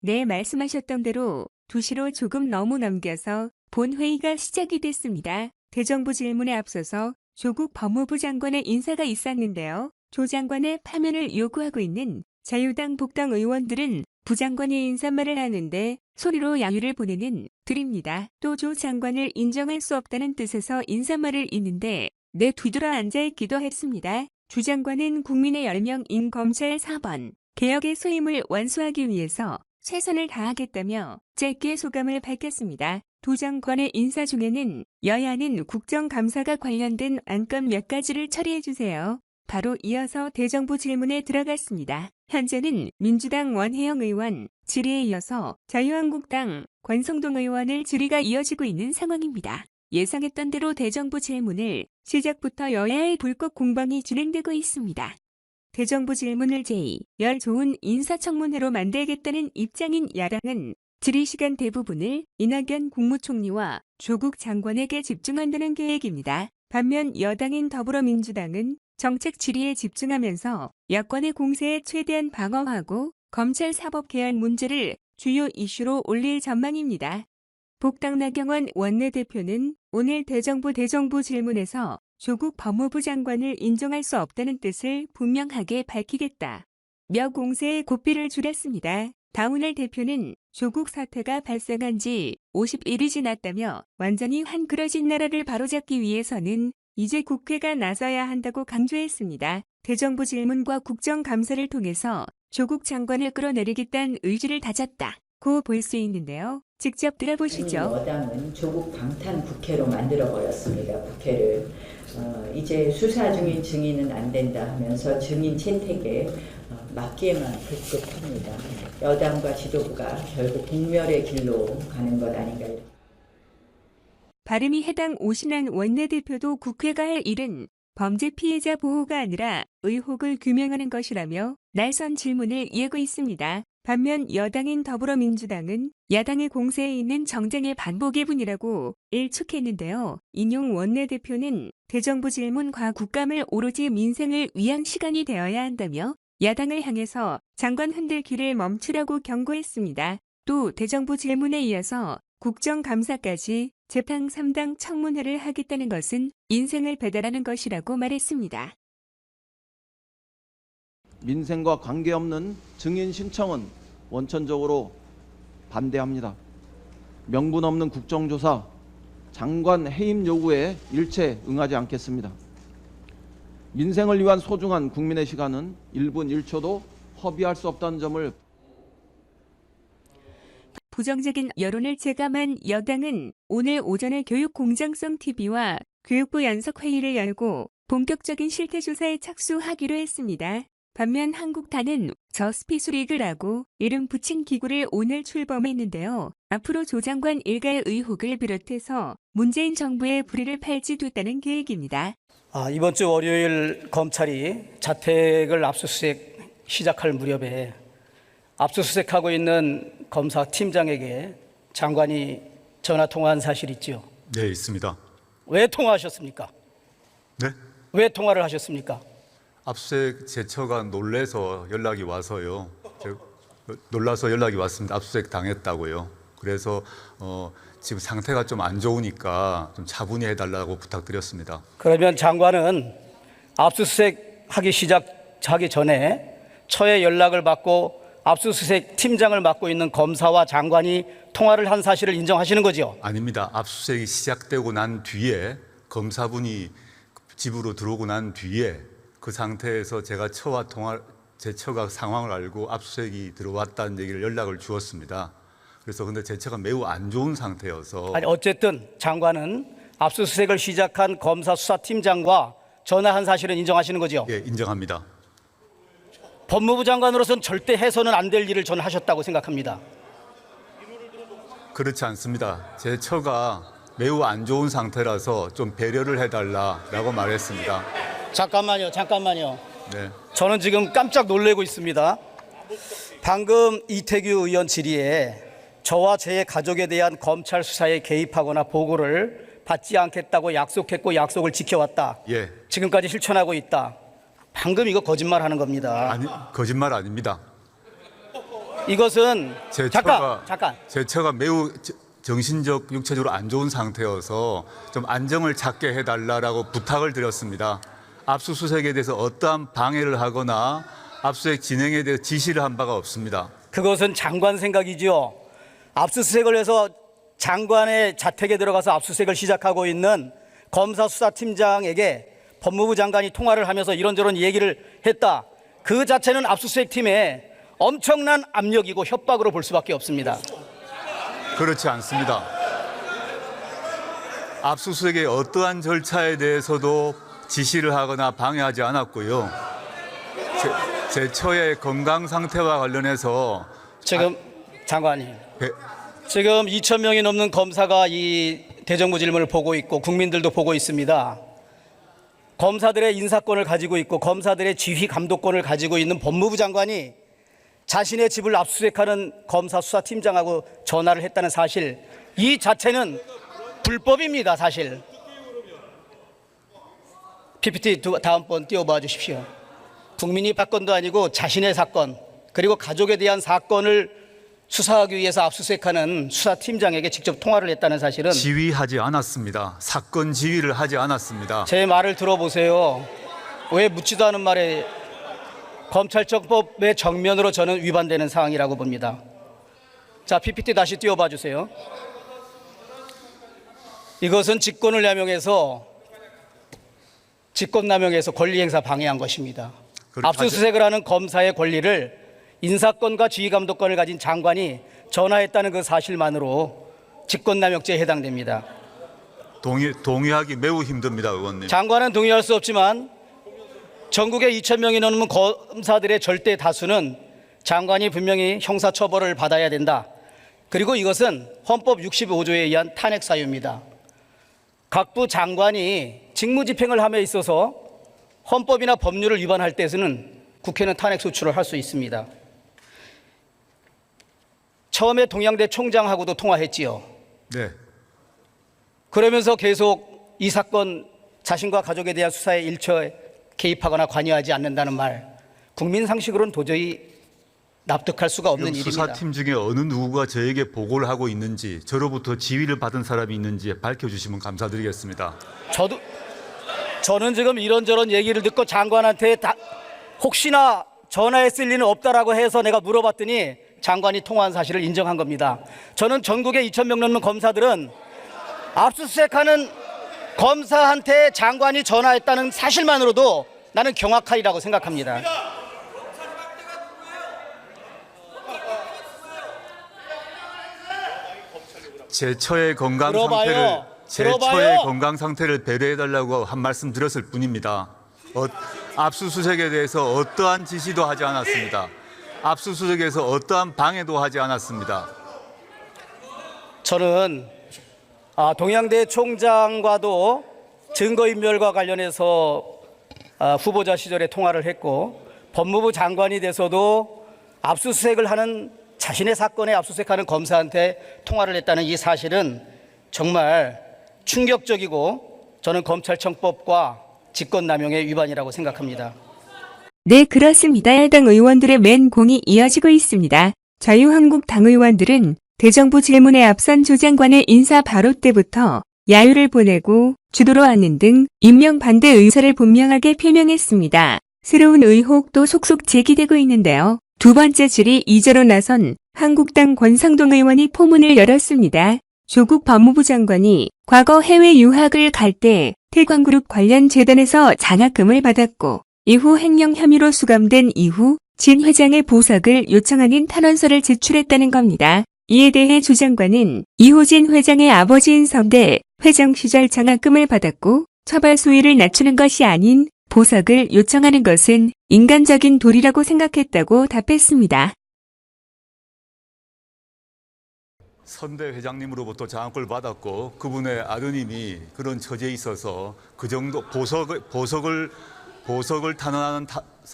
네, 말씀하셨던 대로 2시로 조금 너무 넘겨서 본회의가 시작이 됐습니다. 대정부 질문에 앞서서 조국 법무부 장관의 인사가 있었는데요. 조 장관의 파면을 요구하고 있는 자유당 복당 의원들은 부장관이 인사말을 하는데 소리로 야유를 보내는 들입니다. 또 조 장관을 인정할 수 없다는 뜻에서 인사말을 잇는데 뒤돌아 앉아있기도 했습니다. 주 장관은 국민의 열명인 검찰 4번 개혁의 소임을 완수하기 위해서 최선을 다하겠다며 짧게 소감을 밝혔습니다. 두 장관의 인사 중에는 여야는 국정감사가 관련된 안건 몇 가지를 처리해주세요. 바로 이어서 대정부 질문에 들어갔습니다. 현재는 민주당 원혜영 의원 질의에 이어서 자유한국당 권성동 의원을 질의가 이어지고 있는 상황입니다. 예상했던 대로 대정부 질문을 시작부터 여야의 불꽃 공방이 진행되고 있습니다. 대정부 질문을 열 좋은 인사청문회로 만들겠다는 입장인 야당은 질의시간 대부분을 이낙연 국무총리와 조국 장관에게 집중한다는 계획입니다. 반면 여당인 더불어민주당은 정책 질의에 집중하면서 야권의 공세에 최대한 방어하고 검찰 사법 개혁 문제를 주요 이슈로 올릴 전망입니다. 복당 나경원 원내대표는 오늘 대정부 질문에서 조국 법무부 장관을 인정할 수 없다는 뜻을 분명하게 밝히겠다. 며 공세에 고삐를 줄였습니다. 다운할 대표는 조국 사태가 발생한 지 50일이 지났다며 완전히 한그러진 나라를 바로잡기 위해서는 이제 국회가 나서야 한다고 강조했습니다. 대정부 질문과 국정감사를 통해서 조국 장관을 끌어내리겠다는 의지를 다졌다고 볼 수 있는데요. 직접 들어보시죠. 여당은 조국 방탄 국회로 만들어버렸습니다. 국회를. 이제 수사 중인 증인은 안 된다 하면서 증인 채택에 막기에만 급급합니다. 여당과 지도부가 결국 공멸의 길로 가는 것 아닌가. 바른미래당 오신환 원내대표도 국회가 할 일은 범죄 피해자 보호가 아니라 의혹을 규명하는 것이라며 날선 질문을 이어고 있습니다. 반면 여당인 더불어민주당은 야당의 공세에 있는 정쟁의 반복일 뿐이라고 일축했는데요. 인용 원내대표는 대정부 질문과 국감을 오로지 민생을 위한 시간이 되어야 한다며 야당을 향해서 장관 흔들기를 멈추라고 경고했습니다. 또 대정부 질문에 이어서 국정감사까지 재판 3당 청문회를 하겠다는 것은 인생을 배달하는 것이라고 말했습니다. 민생과 관계없는 증인 신청은 원천적으로 반대합니다. 명분 없는 국정조사, 장관 해임 요구에 일체 응하지 않겠습니다. 민생을 위한 소중한 국민의 시간은 1분 1초도 허비할 수 없다는 점을. 부정적인 여론을 체감한 여당은 오늘 오전에 교육공정성TV와 교육부 연석회의를 열고 본격적인 실태조사에 착수하기로 했습니다. 반면 한국탄은 저스피스리그라고 이름 붙인 기구를 오늘 출범했는데요. 앞으로 조 장관 일가의 의혹을 비롯해서 문재인 정부의 불의를 팔찌됐다는 계획입니다. 이번 주 월요일 검찰이 자택을 압수수색 시작할 무렵에 압수수색하고 있는 검사 팀장에게 장관이 전화 통화한 사실 있죠? 네, 있습니다. 왜 통화하셨습니까? 네? 왜 통화를 하셨습니까? 압수수색 제처가 놀라서 연락이 와서요. 놀라서 연락이 왔습니다. 압수수색 당했다고요. 그래서 지금 상태가 좀 안 좋으니까 좀 차분히 해달라고 부탁드렸습니다. 그러면 장관은 압수수색 하기 전에 처에 연락을 받고 압수수색 팀장을 맡고 있는 검사와 장관이 통화를 한 사실을 인정하시는 거죠? 아닙니다. 압수수색이 시작되고 난 뒤에 검사분이 집으로 들어오고 난 뒤에 그 상태에서 제가 제 처가 상황을 알고 압수수색이 들어왔다는 얘기를 연락을 주었습니다. 그래서 근데 제 처가 매우 안 좋은 상태여서. 어쨌든 장관은 압수수색을 시작한 검사 수사팀장과 전화한 사실은 인정하시는 거죠? 예, 인정합니다. 법무부 장관으로서는 절대 해서는 안 될 일을 저는 하셨다고 생각합니다. 그렇지 않습니다. 제 처가 매우 안 좋은 상태라서 좀 배려를 해달라고 말했습니다. 잠깐만요. 네. 저는 지금 깜짝 놀라고 있습니다. 방금 이태규 의원 질의에 저와 제 가족에 대한 검찰 수사에 개입하거나 보고를 받지 않겠다고 약속했고 약속을 지켜왔다. 예. 지금까지 실천하고 있다. 방금 이거 거짓말하는 겁니다. 아니, 거짓말 아닙니다. 이것은 제 잠깐. 제 처가 매우 정신적, 육체적으로 안 좋은 상태여서 좀 안정을 찾게 해달라고 부탁을 드렸습니다. 압수수색에 대해서 어떠한 방해를 하거나 압수수색 진행에 대해 지시를 한 바가 없습니다. 그것은 장관 생각이지요. 압수수색을 해서 장관의 자택에 들어가서 압수수색을 시작하고 있는 검사 수사팀장에게 법무부 장관이 통화를 하면서 이런저런 얘기를 했다. 그 자체는 압수수색 팀에 엄청난 압력이고 협박으로 볼 수밖에 없습니다. 그렇지 않습니다. 압수수색의 어떠한 절차에 대해서도 지시를 하거나 방해하지 않았고요. 제 처의 건강 상태와 관련해서 지금 장관님, 지금 2,000명이 넘는 검사가 이 대정부 질문을 보고 있고 국민들도 보고 있습니다. 검사들의 인사권을 가지고 있고 검사들의 지휘 감독권을 가지고 있는 법무부 장관이 자신의 집을 압수수색하는 검사 수사팀장하고 전화를 했다는 사실, 이 자체는 불법입니다. 사실. PPT 다음번 띄워봐 주십시오. 국민이 사건도 아니고 자신의 사건, 그리고 가족에 대한 사건을 수사하기 위해서 압수수색하는 수사팀장에게 직접 통화를 했다는 사실은 지휘하지 않았습니다. 사건 지휘를 하지 않았습니다. 제 말을 들어보세요. 왜 묻지도 않은 말에 검찰청법의 정면으로 저는 위반되는 사항이라고 봅니다. 자, PPT 다시 띄워봐 주세요. 이것은 직권남용해서 권리행사 방해한 것입니다. 압수수색을 하는 검사의 권리를 인사권과 지휘감독권을 가진 장관이 전화했다는 그 사실만으로 직권남용죄에 해당됩니다. 동의하기 매우 힘듭니다, 의원님. 장관은 동의할 수 없지만 전국에 2,000명이 넘는 검사들의 절대 다수는 장관이 분명히 형사처벌을 받아야 된다. 그리고 이것은 헌법 65조에 의한 탄핵 사유입니다. 각부 장관이 직무집행을 함에 있어서 헌법이나 법률을 위반할 때에는 국회는 탄핵 소추를 할 수 있습니다. 처음에 동양대 총장하고도 통화했지요. 네. 그러면서 계속 이 사건 자신과 가족에 대한 수사에 일처 개입하거나 관여하지 않는다는 말, 국민 상식으로는 도저히 납득할 수가 없는 일입니다. 수사팀 중에 어느 누구가 저에게 보고를 하고 있는지, 저로부터 지휘를 받은 사람이 있는지 밝혀주시면 감사드리겠습니다. 저는 지금 이런저런 얘기를 듣고 장관한테 혹시나 전화했을 리는 없다라고 해서 내가 물어봤더니 장관이 통화한 사실을 인정한 겁니다. 저는 전국의 2,000명 넘는 검사들은 압수수색하는 검사한테 장관이 전화했다는 사실만으로도 나는 경악하리라고 생각합니다. 제 처의 건강 상태를 배려해달라고 한 말씀 드렸을 뿐입니다. 압수수색에 대해서 어떠한 지시도 하지 않았습니다. 압수수색에서 어떠한 방해도 하지 않았습니다. 저는 동양대 총장과도 증거인멸과 관련해서 후보자 시절에 통화를 했고, 법무부 장관이 돼서도 압수수색을 하는 자신의 사건에 압수수색하는 검사한테 통화를 했다는 이 사실은 정말 충격적이고 저는 검찰청법과 직권남용의 위반이라고 생각합니다. 네, 그렇습니다. 야당 의원들의 맹공이 이어지고 있습니다. 자유한국당 의원들은 대정부 질문에 앞선 조 장관의 인사 발언 때부터 야유를 보내고 주도로 하는 등 임명 반대 의사를 분명하게 표명했습니다. 새로운 의혹도 속속 제기되고 있는데요. 두 번째 질의 2조로 나선 한국당 권상동 의원이 포문을 열었습니다. 조국 법무부 장관이 과거 해외 유학을 갈 때 태광그룹 관련 재단에서 장학금을 받았고 이후 횡령 혐의로 수감된 이후 진 회장의 보석을 요청하는 탄원서를 제출했다는 겁니다. 이에 대해 조 장관은 이호진 회장의 아버지인 선대 회장 시절 장학금을 받았고 처벌 수위를 낮추는 것이 아닌 보석을 요청하는 것은 인간적인 도리라고 생각했다고 답했습니다. 선대 회장님으로부터 장학금을 받았고 그분의 아드님이 그런 처지에 있어서 그 정도 보석을 탄원하는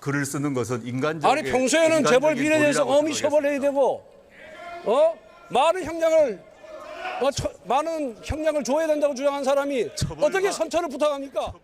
글을 쓰는 것은 인간적인. 아니 평소에는 재벌 비리에 대해서 엄히 처벌해야 되고, 많은 형량을 줘야 된다고 주장한 사람이 어떻게 선처를 부탁합니까?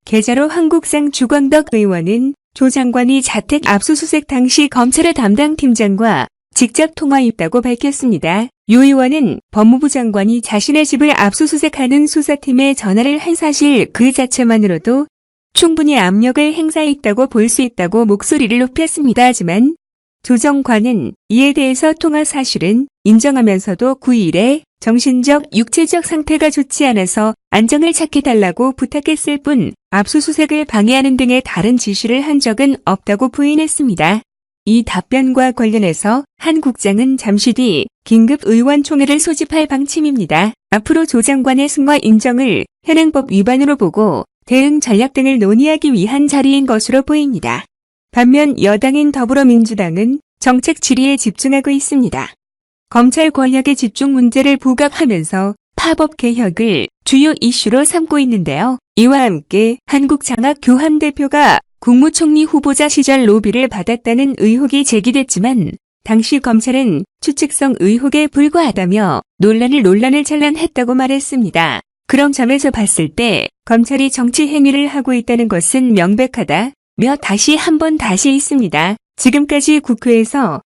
계좌로 한국상 주광덕 의원은 조 장관이 자택 압수수색 당시 검찰의 담당 팀장과 직접 통화했다고 밝혔습니다. 유 의원은 법무부 장관이 자신의 집을 압수수색하는 수사팀에 전화를 한 사실 그 자체만으로도 충분히 압력을 행사했다고 볼 수 있다고 목소리를 높였습니다. 하지만 조 장관은 이에 대해서 통화 사실은 인정하면서도 9일에 정신적, 육체적 상태가 좋지 않아서 안정을 찾게달라고 부탁했을 뿐 압수수색을 방해하는 등의 다른 지시를 한 적은 없다고 부인했습니다. 이 답변과 관련해서 한 국장은 잠시 뒤 긴급 의원총회를 소집할 방침입니다. 앞으로 조 장관의 승화 인정을 현행법 위반으로 보고 대응 전략 등을 논의하기 위한 자리인 것으로 보입니다. 반면 여당인 더불어민주당은 정책 질의에 집중하고 있습니다. 검찰 권력의 집중 문제를 부각하면서 파법 개혁을 주요 이슈로 삼고 있는데요. 이와 함께 한국장학교환 대표가 국무총리 후보자 시절 로비를 받았다는 의혹이 제기됐지만 당시 검찰은 추측성 의혹에 불과하다며 논란을 찬란했다고 말했습니다. 그런 점에서 봤을 때 검찰이 정치 행위를 하고 있다는 것은 명백하다며 다시 있습니다. 지금까지 국회에서